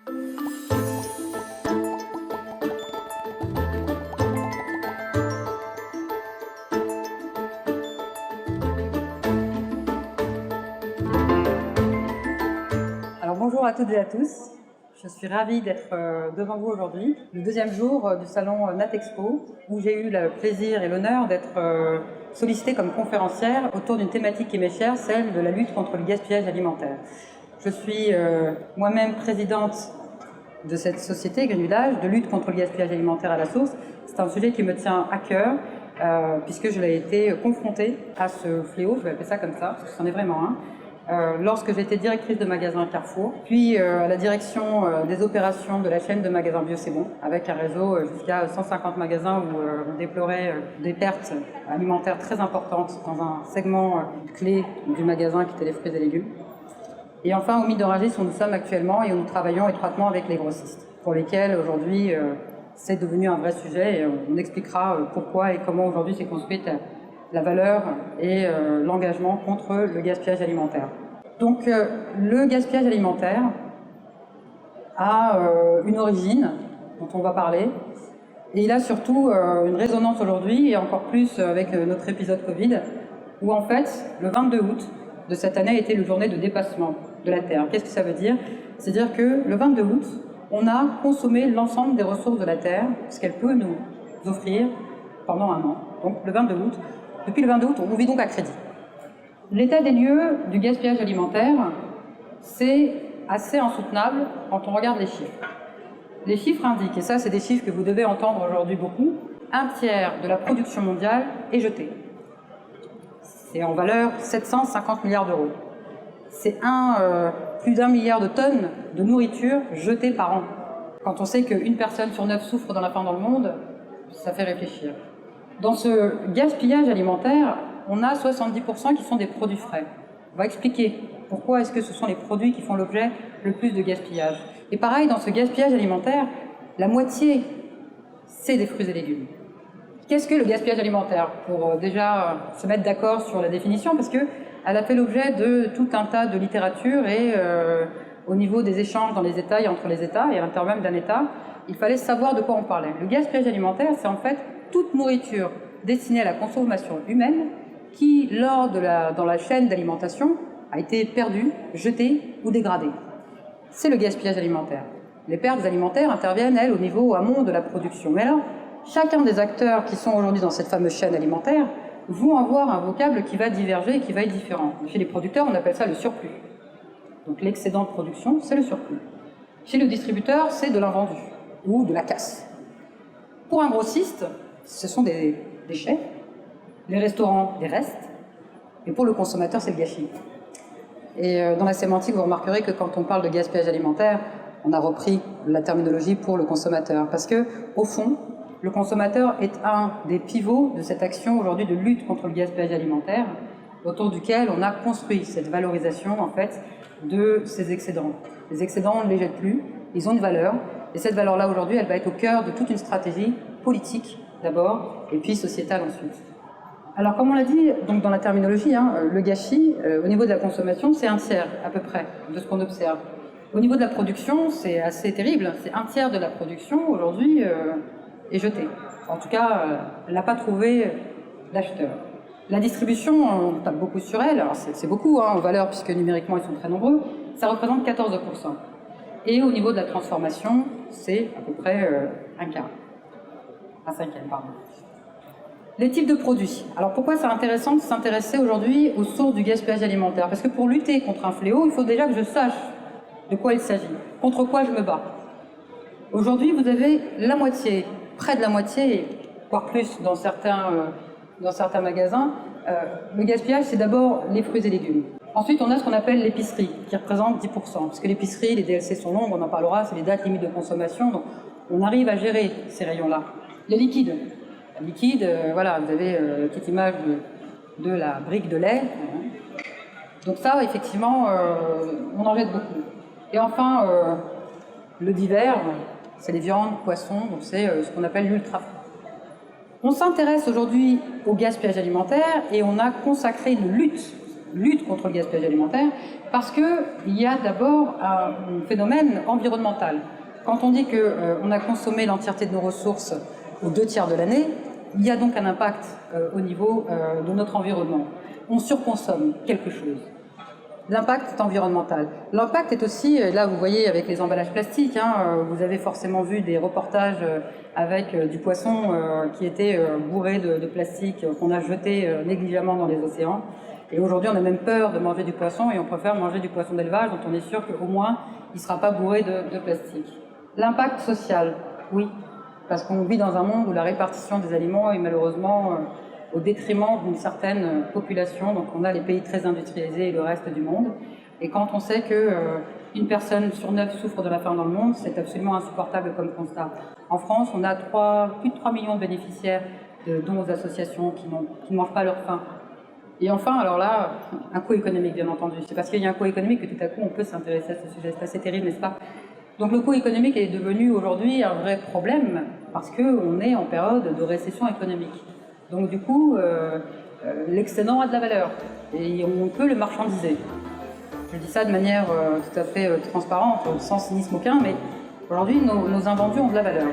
Alors bonjour à toutes et à tous. Je suis ravie d'être devant vous aujourd'hui, le deuxième jour du salon NatExpo, où j'ai eu le plaisir et l'honneur d'être sollicitée comme conférencière autour d'une thématique qui m'est chère, celle de la lutte contre le gaspillage alimentaire. Je suis moi-même présidente de cette société, Green Village, de lutte contre le gaspillage alimentaire à la source. C'est un sujet qui me tient à cœur, puisque je l'ai été confrontée à ce fléau, je vais appeler ça comme ça, parce que c'en est vraiment un. Lorsque j'étais directrice de magasin Carrefour, puis à la direction des opérations de la chaîne de magasins Bio C'est Bon, avec un réseau jusqu'à 150 magasins où on déplorait des pertes alimentaires très importantes dans un segment clé du magasin qui était les fruits et légumes. Et enfin au Mythe de Rungis où nous sommes actuellement et où nous travaillons étroitement avec les grossistes, pour lesquels aujourd'hui c'est devenu un vrai sujet et on expliquera pourquoi et comment aujourd'hui s'est construite la valeur et l'engagement contre le gaspillage alimentaire. Donc le gaspillage alimentaire a une origine dont on va parler et il a surtout une résonance aujourd'hui et encore plus avec notre épisode Covid où en fait le 22 août de cette année a été la journée de dépassement de la Terre. Qu'est-ce que ça veut dire? C'est-à-dire que le 22 août, on a consommé l'ensemble des ressources de la Terre, ce qu'elle peut nous offrir pendant un an. Donc le 22 août, depuis le 22 août, on vit donc à crédit. L'état des lieux du gaspillage alimentaire, c'est assez insoutenable quand on regarde les chiffres. Les chiffres indiquent, et ça c'est des chiffres que vous devez entendre aujourd'hui beaucoup, 1/3 de la production mondiale est jetée. C'est en valeur 750 milliards d'euros. C'est plus d'1 milliard de tonnes de nourriture jetée par an. Quand on sait qu'une personne sur 9 souffre dans la faim dans le monde, ça fait réfléchir. Dans ce gaspillage alimentaire, on a 70% qui sont des produits frais. On va expliquer pourquoi est-ce que ce sont les produits qui font l'objet le plus de gaspillage. Et pareil, dans ce gaspillage alimentaire, la moitié, c'est des fruits et légumes. Qu'est-ce que le gaspillage alimentaire? Pour déjà se mettre d'accord sur la définition, parce qu'elle a fait l'objet de tout un tas de littérature et au niveau des échanges dans les États et entre les États et à l'intérieur même d'un État, il fallait savoir de quoi on parlait. Le gaspillage alimentaire, c'est en fait toute nourriture destinée à la consommation humaine qui, dans la chaîne d'alimentation, a été perdue, jetée ou dégradée. C'est le gaspillage alimentaire. Les pertes alimentaires interviennent, elles, au niveau amont de la production. Mais alors, chacun des acteurs qui sont aujourd'hui dans cette fameuse chaîne alimentaire vont avoir un vocable qui va diverger et qui va être différent. Chez les producteurs, on appelle ça le surplus. Donc l'excédent de production, c'est le surplus. Chez le distributeur, c'est de l'invendu ou de la casse. Pour un grossiste, ce sont des déchets, les restaurants, des restes, et pour le consommateur, c'est le gâchis. Et dans la sémantique, vous remarquerez que quand on parle de gaspillage alimentaire, on a repris la terminologie pour le consommateur, parce que, au fond, le consommateur est un des pivots de cette action aujourd'hui de lutte contre le gaspillage alimentaire, autour duquel on a construit cette valorisation, en fait, de ces excédents. Les excédents, on ne les jette plus, ils ont une valeur, et cette valeur-là, aujourd'hui, elle va être au cœur de toute une stratégie politique, d'abord, et puis sociétale ensuite. Alors, comme on l'a dit donc dans la terminologie, le gâchis, au niveau de la consommation, c'est 1/3 à peu près de ce qu'on observe. Au niveau de la production, c'est assez terrible. C'est 1/3 de la production aujourd'hui est jetée. En tout cas, elle n'a pas trouvé d'acheteur. La distribution, on tape beaucoup sur elle. Alors c'est beaucoup en valeur puisque numériquement ils sont très nombreux. Ça représente 14%. Et au niveau de la transformation, c'est à peu près un quart. Un cinquième, pardon. Les types de produits. Alors pourquoi c'est intéressant de s'intéresser aujourd'hui aux sources du gaspillage alimentaire? Parce que pour lutter contre un fléau, il faut déjà que je sache de quoi il s'agit, contre quoi je me bats. Aujourd'hui, vous avez la moitié, près de la moitié, voire plus dans certains magasins, le gaspillage, c'est d'abord les fruits et légumes. Ensuite, on a ce qu'on appelle l'épicerie, qui représente 10%. Parce que l'épicerie, les DLC sont longues, on en parlera, c'est les dates limites de consommation, donc on arrive à gérer ces rayons-là. Les liquides. Voilà, vous avez la petite image de la brique de lait. Donc ça, effectivement, on en jette beaucoup. Et enfin, le divers, c'est les viandes, poissons, donc c'est ce qu'on appelle l'ultra. On s'intéresse aujourd'hui au gaspillage alimentaire et on a consacré une lutte lutte contre le gaspillage alimentaire, parce qu'il y a d'abord un phénomène environnemental. Quand on dit qu'on a consommé l'entièreté de nos ressources aux 2/3 de l'année, il y a donc un impact au niveau de notre environnement. On surconsomme quelque chose. L'impact est environnemental. L'impact est aussi, là vous voyez avec les emballages plastiques, vous avez forcément vu des reportages avec du poisson qui était bourré de plastique qu'on a jeté négligemment dans les océans. Et aujourd'hui on a même peur de manger du poisson et on préfère manger du poisson d'élevage dont on est sûr qu'au moins il ne sera pas bourré de plastique. L'impact social, oui, parce qu'on vit dans un monde où la répartition des aliments est malheureusement au détriment d'une certaine population. Donc on a les pays très industrialisés et le reste du monde. Et quand on sait qu'une personne sur 9 souffre de la faim dans le monde, c'est absolument insupportable comme constat. En France, on a plus de 3 millions de bénéficiaires de dons aux associations qui ne mangent pas leur faim. Et enfin, alors là, un coût économique, bien entendu. C'est parce qu'il y a un coût économique que tout à coup on peut s'intéresser à ce sujet. C'est assez terrible, n'est-ce pas? Donc le coût économique est devenu aujourd'hui un vrai problème parce qu'on est en période de récession économique. Donc du coup, l'excédent a de la valeur et on peut le marchandiser. Je dis ça de manière tout à fait transparente, sans cynisme aucun, mais aujourd'hui nos invendus ont de la valeur.